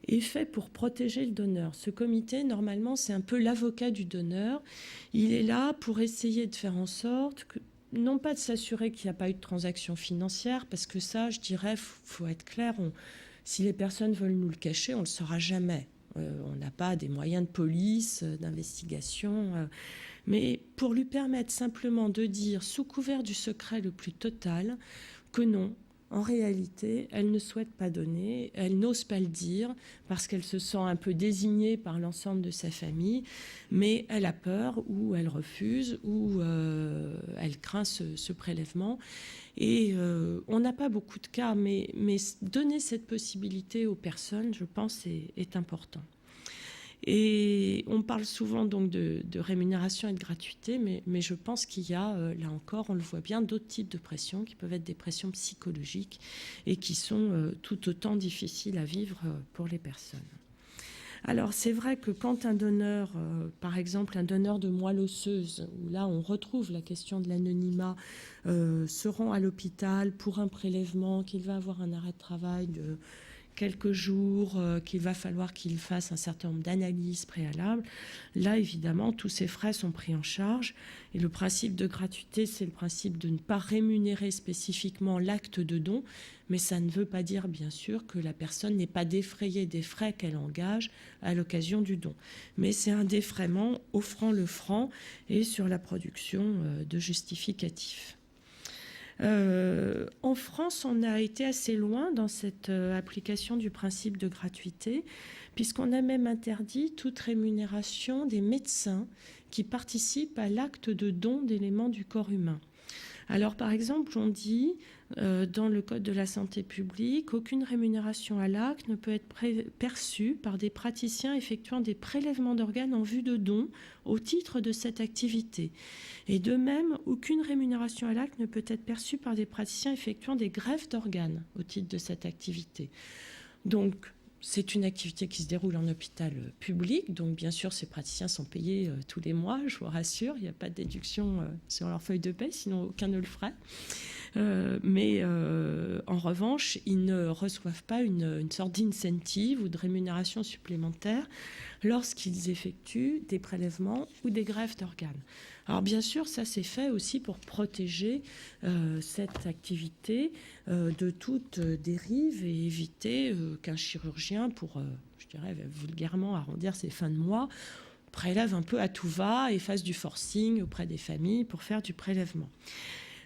est fait pour protéger le donneur. Ce comité, normalement, c'est un peu l'avocat du donneur. Il est là pour essayer de faire en sorte que, non pas de s'assurer qu'il n'y a pas eu de transaction financière, parce que ça, je dirais, faut être clair, si les personnes veulent nous le cacher, on ne le saura jamais. On n'a pas des moyens de police, d'investigation, mais pour lui permettre simplement de dire, sous couvert du secret le plus total, que non, en réalité, elle ne souhaite pas donner, elle n'ose pas le dire parce qu'elle se sent un peu désignée par l'ensemble de sa famille, mais elle a peur ou elle refuse ou elle craint ce prélèvement. Et on n'a pas beaucoup de cas, mais donner cette possibilité aux personnes, je pense, est important. Et on parle souvent donc de rémunération et de gratuité, mais je pense qu'il y a, là encore, on le voit bien, d'autres types de pressions qui peuvent être des pressions psychologiques et qui sont tout autant difficiles à vivre pour les personnes. Alors c'est vrai que quand un donneur, par exemple un donneur de moelle osseuse, où là on retrouve la question de l'anonymat, se rend à l'hôpital pour un prélèvement, qu'il va avoir un arrêt de travail de quelques jours, qu'il va falloir qu'il fasse un certain nombre d'analyses préalables. Là, évidemment, tous ces frais sont pris en charge. Et le principe de gratuité, c'est le principe de ne pas rémunérer spécifiquement l'acte de don, mais ça ne veut pas dire, bien sûr, que la personne n'est pas défrayée des frais qu'elle engage à l'occasion du don. Mais c'est un défraiement offrant le franc et sur la production de justificatifs. En France, on a été assez loin dans cette application du principe de gratuité, puisqu'on a même interdit toute rémunération des médecins qui participent à l'acte de don d'éléments du corps humain. Alors, par exemple, on dit dans le Code de la santé publique, aucune rémunération à l'acte ne peut être perçue par des praticiens effectuant des prélèvements d'organes en vue de dons au titre de cette activité. Et de même, aucune rémunération à l'acte ne peut être perçue par des praticiens effectuant des greffes d'organes au titre de cette activité. Donc, c'est une activité qui se déroule en hôpital public, donc bien sûr ces praticiens sont payés tous les mois, je vous rassure, il n'y a pas de déduction sur leur feuille de paie, sinon aucun ne le ferait. Mais en revanche, ils ne reçoivent pas une sorte d'incentive ou de rémunération supplémentaire lorsqu'ils effectuent des prélèvements ou des greffes d'organes. Alors bien sûr, ça c'est fait aussi pour protéger cette activité de toute dérive et éviter qu'un chirurgien, pour, je dirais vulgairement, arrondir ses fins de mois, prélève un peu à tout va et fasse du forcing auprès des familles pour faire du prélèvement.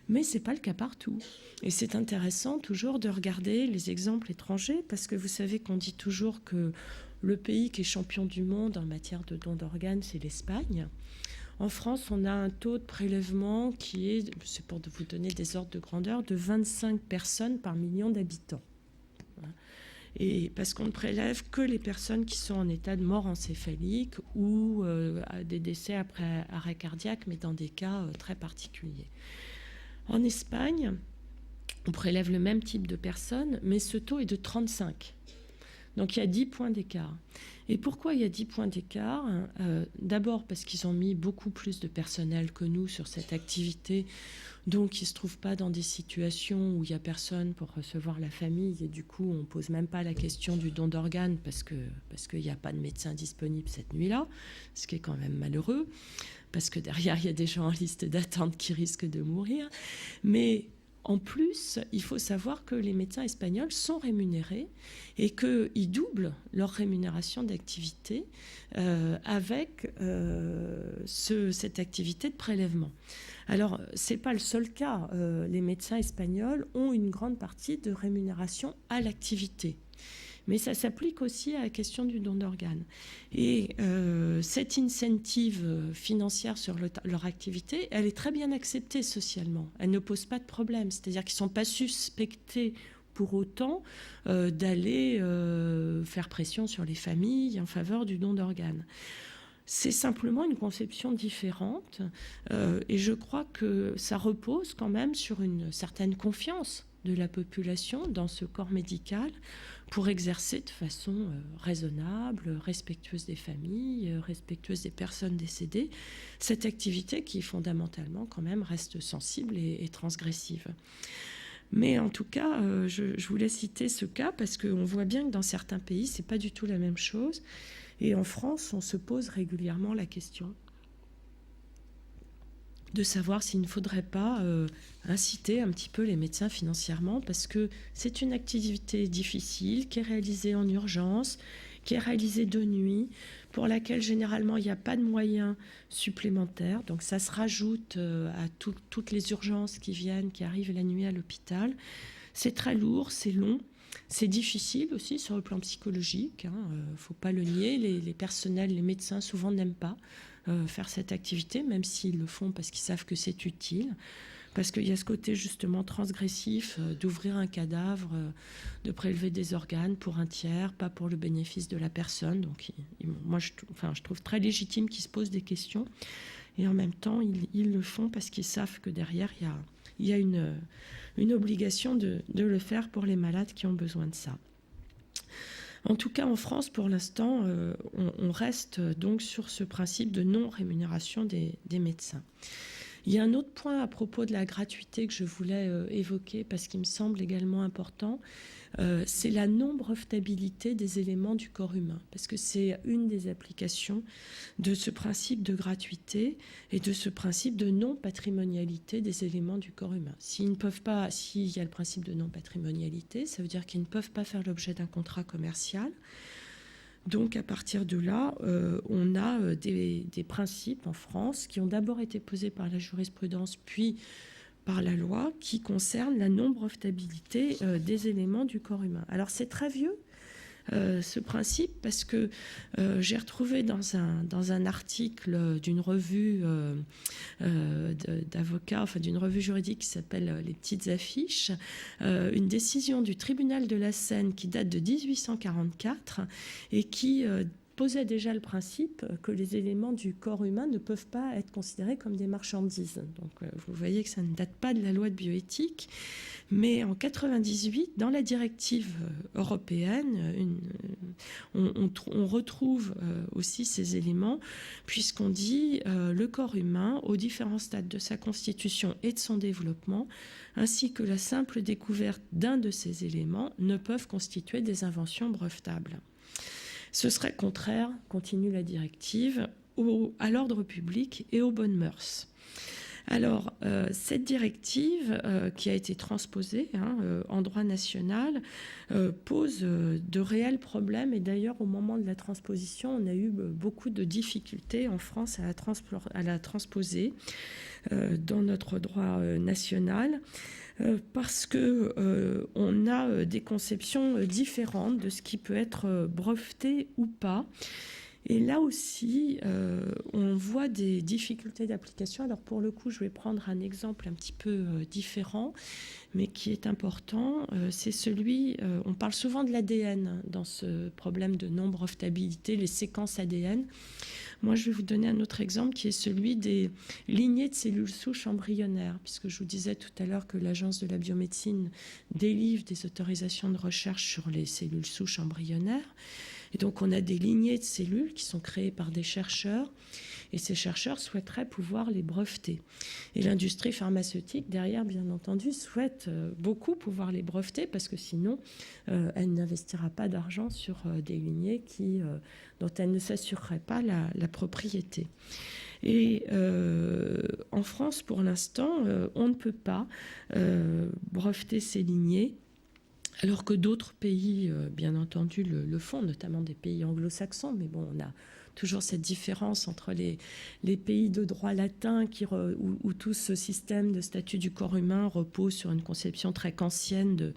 Mais ce n'est pas le cas partout. Et c'est intéressant toujours de regarder les exemples étrangers, parce que vous savez qu'on dit toujours que le pays qui est champion du monde en matière de dons d'organes, c'est l'Espagne. En France, on a un taux de prélèvement qui est, c'est pour vous donner des ordres de grandeur, de 25 personnes par million d'habitants. Et parce qu'on ne prélève que les personnes qui sont en état de mort encéphalique ou des décès après arrêt cardiaque, mais dans des cas très particuliers. En Espagne, on prélève le même type de personnes, mais ce taux est de 35. Donc il y a 10 points d'écart. Et pourquoi il y a 10 points d'écart ? D'abord parce qu'ils ont mis beaucoup plus de personnel que nous sur cette activité, donc ils ne se trouvent pas dans des situations où il n'y a personne pour recevoir la famille, et du coup on ne pose même pas la question du don d'organes parce qu'il n'y a pas de médecin disponible cette nuit-là, ce qui est quand même malheureux, parce que derrière il y a des gens en liste d'attente qui risquent de mourir. Mais en plus, il faut savoir que les médecins espagnols sont rémunérés et qu'ils doublent leur rémunération d'activité avec cette activité de prélèvement. Alors, ce n'est pas le seul cas. Les médecins espagnols ont une grande partie de rémunération à l'activité. Mais ça s'applique aussi à la question du don d'organes. Et cette incentive financière sur leur activité, elle est très bien acceptée socialement. Elle ne pose pas de problème. C'est-à-dire qu'ils ne sont pas suspectés pour autant d'aller faire pression sur les familles en faveur du don d'organes. C'est simplement une conception différente et je crois que ça repose quand même sur une certaine confiance de la population dans ce corps médical pour exercer de façon raisonnable, respectueuse des familles, respectueuse des personnes décédées, cette activité qui fondamentalement quand même reste sensible et transgressive. Mais en tout cas, je voulais citer ce cas parce qu'on voit bien que dans certains pays, ce n'est pas du tout la même chose. Et en France, on se pose régulièrement la question de savoir s'il ne faudrait pas inciter un petit peu les médecins financièrement, parce que c'est une activité difficile qui est réalisée en urgence, qui est réalisée de nuit, pour laquelle généralement il n'y a pas de moyens supplémentaires. Donc ça se rajoute à toutes les urgences qui arrivent la nuit à l'hôpital. C'est très lourd, c'est long. C'est difficile aussi sur le plan psychologique, faut pas le nier. Les personnels, les médecins souvent n'aiment pas faire cette activité, même s'ils le font parce qu'ils savent que c'est utile. Parce qu'il y a ce côté justement transgressif d'ouvrir un cadavre, de prélever des organes pour un tiers, pas pour le bénéfice de la personne. Donc moi je trouve très légitime qu'ils se posent des questions. Et en même temps, ils le font parce qu'ils savent que derrière, il y a une obligation de le faire pour les malades qui ont besoin de ça. En tout cas, en France, pour l'instant, on reste donc sur ce principe de non-rémunération des médecins. Il y a un autre point à propos de la gratuité que je voulais évoquer parce qu'il me semble également important, c'est la non-brevetabilité des éléments du corps humain, parce que c'est une des applications de ce principe de gratuité et de ce principe de non-patrimonialité des éléments du corps humain. S'il y a le principe de non-patrimonialité, ça veut dire qu'ils ne peuvent pas faire l'objet d'un contrat commercial. Donc à partir de là, on a des principes en France qui ont d'abord été posés par la jurisprudence, puis par la loi, qui concernent la non-brevetabilité des éléments du corps humain. Alors c'est très vieux. ce principe parce que j'ai retrouvé dans un article d'une revue d'avocats, enfin d'une revue juridique qui s'appelle Les Petites Affiches, une décision du tribunal de la Seine qui date de 1844 et qui posait déjà le principe que les éléments du corps humain ne peuvent pas être considérés comme des marchandises. Donc vous voyez que ça ne date pas de la loi de bioéthique, mais en 98, dans la directive européenne, on retrouve aussi ces éléments, puisqu'on dit le corps humain, aux différents stades de sa constitution et de son développement, ainsi que la simple découverte d'un de ces éléments, ne peuvent constituer des inventions brevetables. Ce serait contraire, continue la directive, à l'ordre public et aux bonnes mœurs. Alors, cette directive qui a été transposée en droit national pose de réels problèmes. Et d'ailleurs, au moment de la transposition, on a eu beaucoup de difficultés en France à la transposer dans notre droit national. Parce qu'on a des conceptions différentes de ce qui peut être breveté ou pas. Et là aussi, on voit des difficultés d'application. Alors pour le coup, je vais prendre un exemple un petit peu différent, mais qui est important. C'est celui, on parle souvent de l'ADN dans ce problème de non-brevetabilité, les séquences ADN. Moi, je vais vous donner un autre exemple qui est celui des lignées de cellules souches embryonnaires, puisque je vous disais tout à l'heure que l'Agence de la biomédecine délivre des autorisations de recherche sur les cellules souches embryonnaires. Et donc, on a des lignées de cellules qui sont créées par des chercheurs, et ces chercheurs souhaiteraient pouvoir les breveter. Et l'industrie pharmaceutique, derrière, bien entendu, souhaite beaucoup pouvoir les breveter, parce que sinon, elle n'investira pas d'argent sur des lignées dont elle ne s'assurerait pas la propriété. Et en France, pour l'instant, on ne peut pas breveter ces lignées, alors que d'autres pays, bien entendu, le font, notamment des pays anglo-saxons. Mais bon, on a toujours cette différence entre les pays de droit latin où tout ce système de statut du corps humain repose sur une conception très kantienne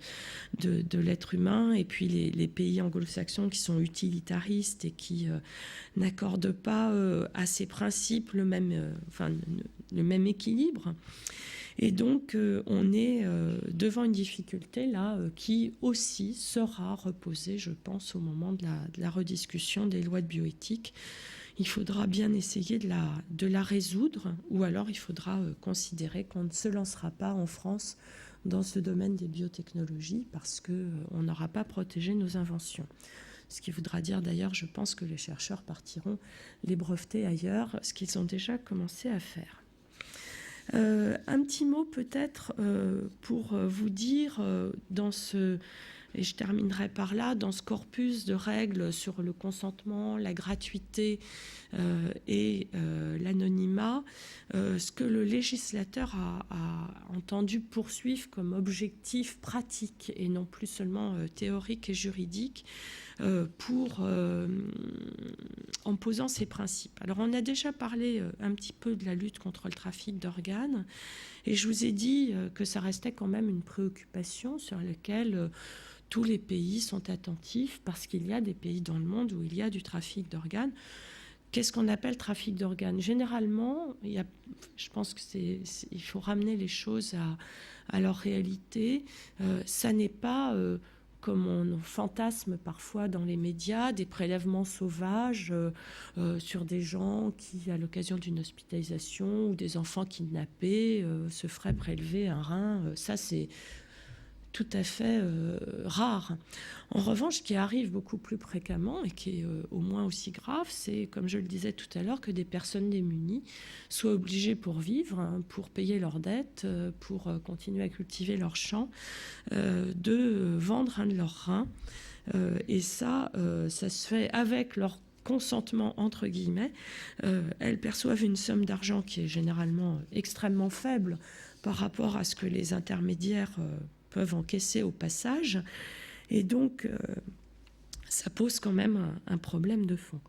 de l'être humain, et puis les pays anglo-saxons qui sont utilitaristes et qui n'accordent pas à ces principes le même équilibre. Et donc, on est devant une difficulté là qui aussi sera reposée, je pense, au moment de la rediscussion des lois de bioéthique. Il faudra bien essayer de la résoudre, ou alors il faudra considérer qu'on ne se lancera pas en France dans ce domaine des biotechnologies parce qu'on n'aura pas protégé nos inventions. Ce qui voudra dire d'ailleurs, je pense que les chercheurs partiront les breveter ailleurs, ce qu'ils ont déjà commencé à faire. Un petit mot peut-être pour vous dire et je terminerai par là, dans ce corpus de règles sur le consentement, la gratuité et l'anonymat, ce que le législateur a entendu poursuivre comme objectif pratique et non plus seulement théorique et juridique, en posant ces principes. Alors on a déjà parlé un petit peu de la lutte contre le trafic d'organes, et je vous ai dit que ça restait quand même une préoccupation sur laquelle tous les pays sont attentifs, parce qu'il y a des pays dans le monde où il y a du trafic d'organes. Qu'est-ce qu'on appelle trafic d'organes ? Généralement, je pense qu'il faut ramener les choses à leur réalité. Ça n'est pas comme on fantasme parfois dans les médias, des prélèvements sauvages sur des gens qui, à l'occasion d'une hospitalisation ou des enfants kidnappés, se feraient prélever un rein. Ça, c'est tout à fait rare. En revanche, ce qui arrive beaucoup plus fréquemment et qui est au moins aussi grave, c'est, comme je le disais tout à l'heure, que des personnes démunies soient obligées pour vivre, pour payer leurs dettes, pour continuer à cultiver leurs champs, de vendre un de leurs reins. Et ça se fait avec leur consentement, entre guillemets. Elles perçoivent une somme d'argent qui est généralement extrêmement faible par rapport à ce que les intermédiaires peuvent encaisser au passage. Et donc, ça pose quand même un problème de fond.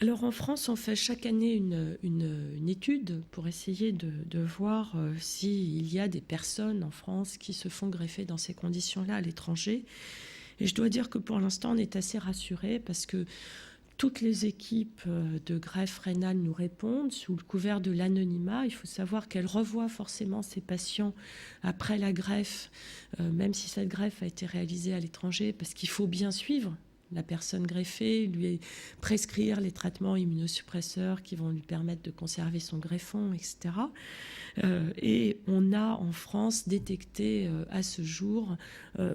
Alors en France, on fait chaque année une étude pour essayer de voir s'il y a des personnes en France qui se font greffer dans ces conditions-là à l'étranger. Et je dois dire que pour l'instant, on est assez rassurés parce que toutes les équipes de greffe rénale nous répondent sous le couvert de l'anonymat. Il faut savoir qu'elles revoient forcément ces patients après la greffe, même si cette greffe a été réalisée à l'étranger, parce qu'il faut bien suivre la personne greffée, lui prescrire les traitements immunosuppresseurs qui vont lui permettre de conserver son greffon, etc. Et on a en France détecté à ce jour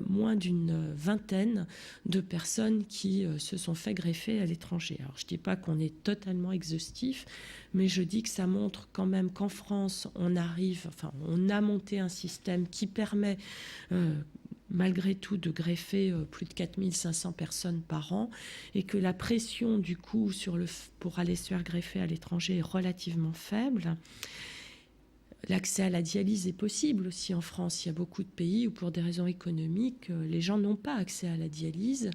moins d'une vingtaine de personnes qui se sont fait greffer à l'étranger. Alors je ne dis pas qu'on est totalement exhaustif, mais je dis que ça montre quand même qu'en France, on a monté un système qui permet malgré tout de greffer plus de 4500 personnes par an et que la pression du coup pour aller se faire greffer à l'étranger est relativement faible. L'accès à la dialyse est possible aussi en France. Il y a beaucoup de pays où, pour des raisons économiques, les gens n'ont pas accès à la dialyse.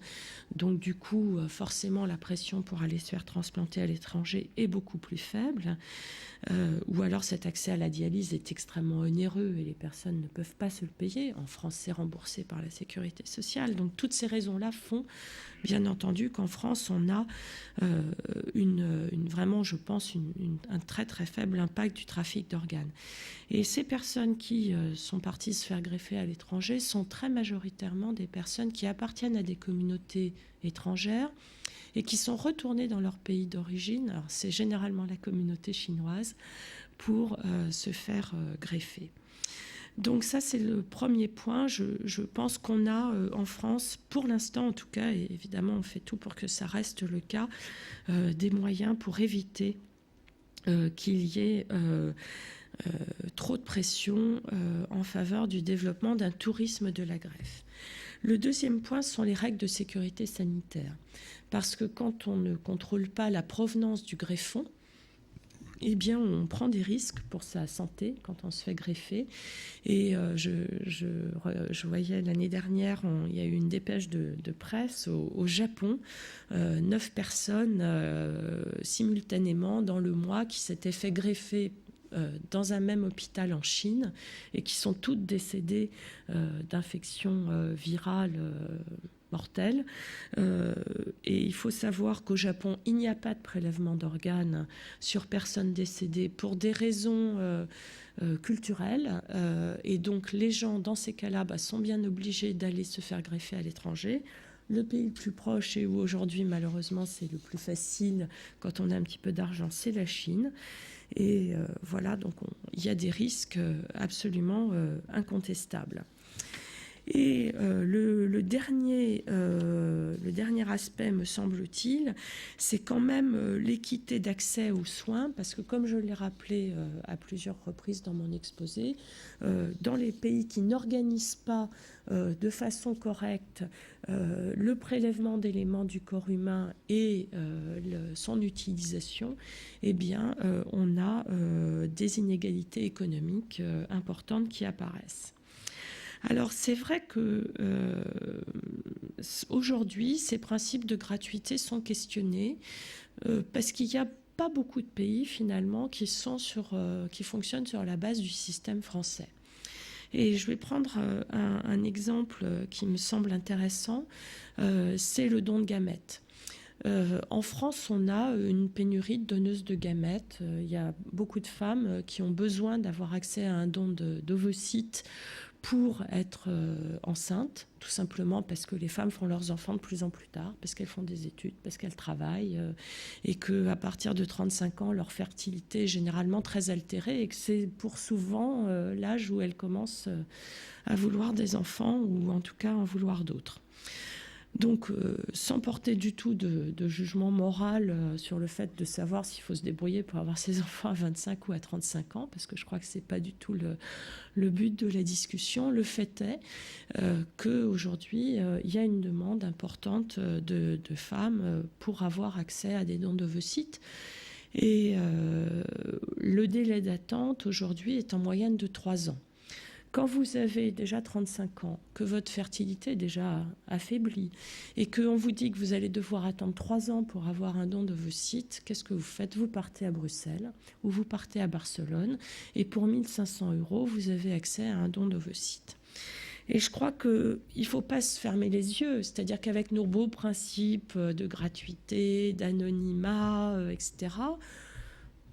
Donc, du coup, forcément, la pression pour aller se faire transplanter à l'étranger est beaucoup plus faible. Ou alors, cet accès à la dialyse est extrêmement onéreux et les personnes ne peuvent pas se le payer. En France, c'est remboursé par la sécurité sociale. Donc, toutes ces raisons-là font, bien entendu, qu'en France, on a vraiment, je pense, un très, très faible impact du trafic d'organes. Et ces personnes qui sont parties se faire greffer à l'étranger sont très majoritairement des personnes qui appartiennent à des communautés étrangères et qui sont retournées dans leur pays d'origine. Alors c'est généralement la communauté chinoise pour se faire greffer. Donc ça, c'est le premier point. Je pense qu'on a en France, pour l'instant en tout cas, et évidemment on fait tout pour que ça reste le cas, des moyens pour éviter qu'il y ait trop de pression en faveur du développement d'un tourisme de la greffe. Le deuxième point sont les règles de sécurité sanitaire. Parce que quand on ne contrôle pas la provenance du greffon, eh bien, on prend des risques pour sa santé quand on se fait greffer. Et je voyais l'année dernière, il y a eu une dépêche de presse au Japon, 9 personnes simultanément dans le mois qui s'étaient fait greffer dans un même hôpital en Chine et qui sont toutes décédées d'infections virales mortelles. Et il faut savoir qu'au Japon, il n'y a pas de prélèvement d'organes sur personnes décédées pour des raisons culturelles. Et donc les gens, dans ces cas-là, sont bien obligés d'aller se faire greffer à l'étranger. Le pays le plus proche et où aujourd'hui, malheureusement, c'est le plus facile quand on a un petit peu d'argent, c'est la Chine. Et voilà, donc il y a des risques absolument incontestables. Et le dernier aspect, me semble-t-il, c'est quand même l'équité d'accès aux soins, parce que comme je l'ai rappelé à plusieurs reprises dans mon exposé, dans les pays qui n'organisent pas de façon correcte le prélèvement d'éléments du corps humain et son utilisation, eh bien, on a des inégalités économiques importantes qui apparaissent. Alors c'est vrai que aujourd'hui, ces principes de gratuité sont questionnés parce qu'il n'y a pas beaucoup de pays finalement qui fonctionnent sur la base du système français. Et je vais prendre un exemple qui me semble intéressant, c'est le don de gamètes. En France, on a une pénurie de donneuses de gamètes. Il y a beaucoup de femmes qui ont besoin d'avoir accès à un don d'ovocytes pour être enceintes, tout simplement parce que les femmes font leurs enfants de plus en plus tard, parce qu'elles font des études, parce qu'elles travaillent, et qu'à partir de 35 ans, leur fertilité est généralement très altérée, et que c'est pour souvent l'âge où elles commencent à vouloir des enfants, ou en tout cas à en vouloir d'autres. Donc, sans porter du tout de jugement moral sur le fait de savoir s'il faut se débrouiller pour avoir ses enfants à 25 ou à 35 ans, parce que je crois que ce n'est pas du tout le but de la discussion, le fait est qu'aujourd'hui, il y a une demande importante de femmes pour avoir accès à des dons d'ovocytes. Et le délai d'attente aujourd'hui est en moyenne de 3 ans. Quand vous avez déjà 35 ans, que votre fertilité est déjà affaiblie et qu'on vous dit que vous allez devoir attendre 3 ans pour avoir un don d'ovocytes, qu'est-ce que vous faites? Vous partez à Bruxelles ou vous partez à Barcelone et pour 1 500 €, vous avez accès à un don d'ovocytes. Et je crois qu'il ne faut pas se fermer les yeux, c'est-à-dire qu'avec nos beaux principes de gratuité, d'anonymat, etc.,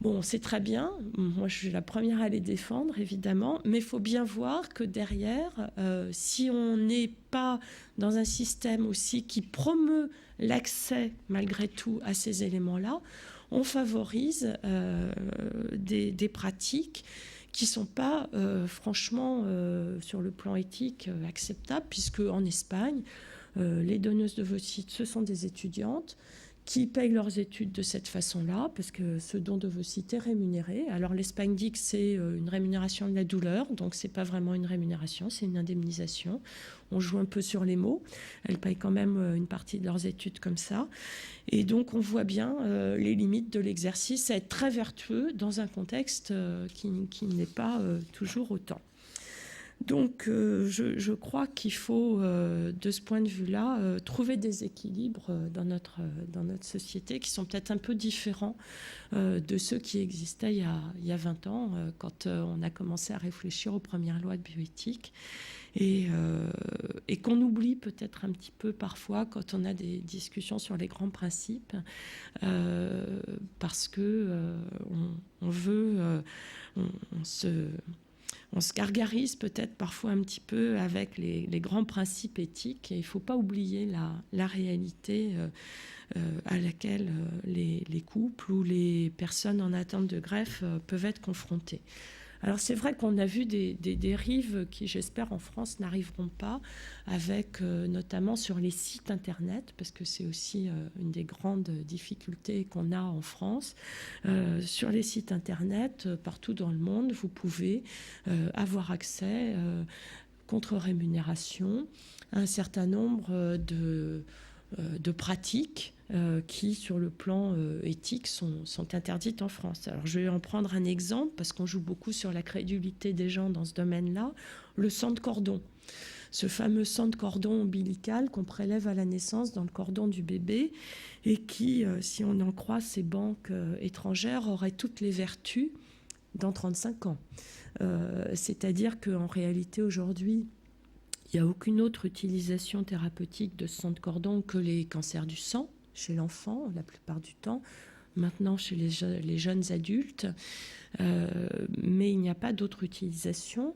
bon, c'est très bien, moi je suis la première à les défendre, évidemment, mais il faut bien voir que derrière, si on n'est pas dans un système aussi qui promeut l'accès, malgré tout, à ces éléments-là, on favorise des pratiques qui ne sont pas, franchement, sur le plan éthique, acceptables, puisque en Espagne, les donneuses d'ovocytes, ce sont des étudiantes qui payent leurs études de cette façon-là, parce que ce don d'ovocytes est rémunéré. Alors l'Espagne dit que c'est une rémunération de la douleur, donc ce n'est pas vraiment une rémunération, c'est une indemnisation. On joue un peu sur les mots. Elles payent quand même une partie de leurs études comme ça. Et donc on voit bien les limites de l'exercice à être très vertueux dans un contexte qui n'est pas toujours autant. Donc je crois qu'il faut, de ce point de vue-là, trouver des équilibres dans notre société qui sont peut-être un peu différents de ceux qui existaient il y a 20 ans, quand on a commencé à réfléchir aux premières lois de bioéthique. Et qu'on oublie peut-être un petit peu parfois quand on a des discussions sur les grands principes, parce que on veut... on se gargarise peut-être parfois un petit peu avec les grands principes éthiques, et il ne faut pas oublier la réalité à laquelle les couples ou les personnes en attente de greffe peuvent être confrontés. Alors c'est vrai qu'on a vu des dérives qui, j'espère, en France n'arriveront pas, avec notamment sur les sites internet, parce que c'est aussi une des grandes difficultés qu'on a en France. Sur les sites internet, partout dans le monde, vous pouvez avoir accès, contre rémunération, à un certain nombre de pratiques qui, sur le plan éthique, sont interdites en France. Alors, je vais en prendre un exemple, parce qu'on joue beaucoup sur la crédulité des gens dans ce domaine-là. Le sang de cordon. Ce fameux sang de cordon ombilical qu'on prélève à la naissance dans le cordon du bébé, et qui, si on en croit ces banques étrangères, aurait toutes les vertus dans 35 ans. C'est-à-dire qu'en réalité, aujourd'hui, il n'y a aucune autre utilisation thérapeutique de ce sang de cordon que les cancers du sang, chez l'enfant, la plupart du temps, maintenant chez les jeunes adultes, mais il n'y a pas d'autre utilisation.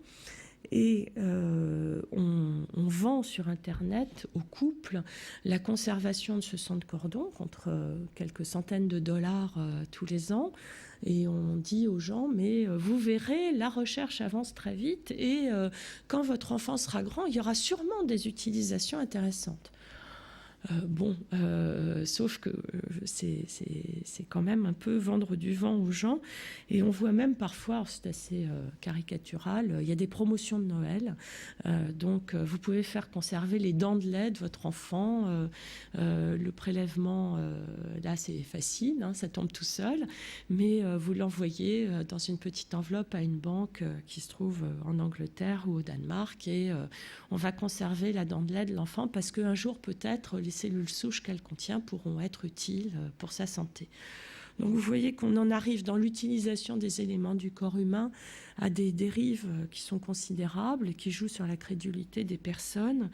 Et on vend sur Internet aux couples la conservation de ce sang de cordon contre quelques centaines de dollars tous les ans. Et on dit aux gens, mais vous verrez, la recherche avance très vite, et quand votre enfant sera grand, il y aura sûrement des utilisations intéressantes. Sauf que c'est quand même un peu vendre du vent aux gens. Et on voit même parfois, c'est assez caricatural, il y a des promotions de Noël. Donc vous pouvez faire conserver les dents de lait de votre enfant. Le prélèvement, là c'est facile, hein, ça tombe tout seul. Mais vous l'envoyez dans une petite enveloppe à une banque qui se trouve en Angleterre ou au Danemark. Et on va conserver la dent de lait de l'enfant parce qu'un jour peut-être les cellules souches qu'elle contient pourront être utiles pour sa santé. Donc vous voyez qu'on en arrive dans l'utilisation des éléments du corps humain à des dérives qui sont considérables et qui jouent sur la crédulité des personnes,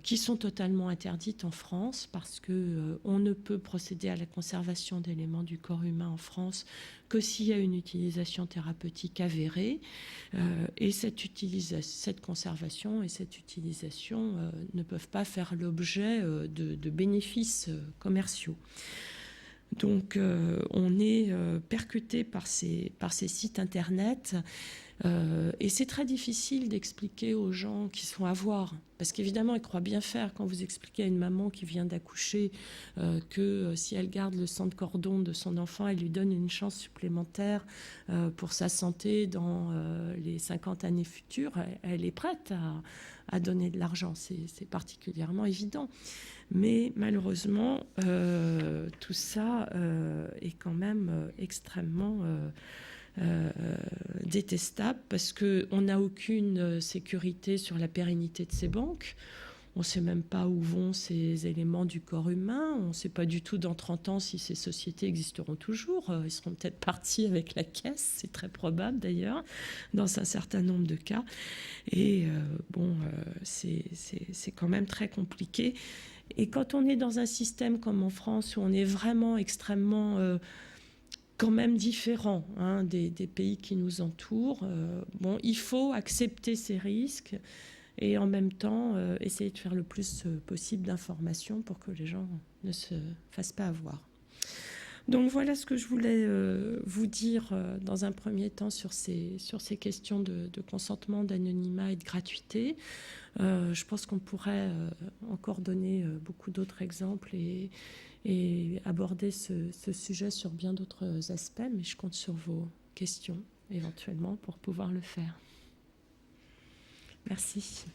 qui sont totalement interdites en France, parce qu'on ne peut procéder à la conservation d'éléments du corps humain en France que s'il y a une utilisation thérapeutique avérée, et cette conservation et cette utilisation ne peuvent pas faire l'objet de bénéfices commerciaux. Donc on est percuté par ces sites internet, et c'est très difficile d'expliquer aux gens qui sont à voir, parce qu'évidemment ils croient bien faire quand vous expliquez à une maman qui vient d'accoucher que si elle garde le sang de cordon de son enfant, elle lui donne une chance supplémentaire pour sa santé dans les 50 années futures. Elle est prête à donner de l'argent, c'est particulièrement évident. Mais malheureusement, tout ça est quand même extrêmement détestable, parce qu'on n'a aucune sécurité sur la pérennité de ces banques. On ne sait même pas où vont ces éléments du corps humain. On ne sait pas du tout dans 30 ans si ces sociétés existeront toujours. Ils seront peut-être partis avec la caisse, c'est très probable d'ailleurs, dans un certain nombre de cas. Et c'est quand même très compliqué. Et quand on est dans un système comme en France, où on est vraiment extrêmement quand même différent des pays qui nous entourent, bon, il faut accepter ces risques et en même temps essayer de faire le plus possible d'informations pour que les gens ne se fassent pas avoir. Donc voilà ce que je voulais vous dire dans un premier temps sur ces questions de consentement, d'anonymat et de gratuité. Je pense qu'on pourrait encore donner beaucoup d'autres exemples et aborder ce sujet sur bien d'autres aspects, mais je compte sur vos questions éventuellement pour pouvoir le faire. Merci.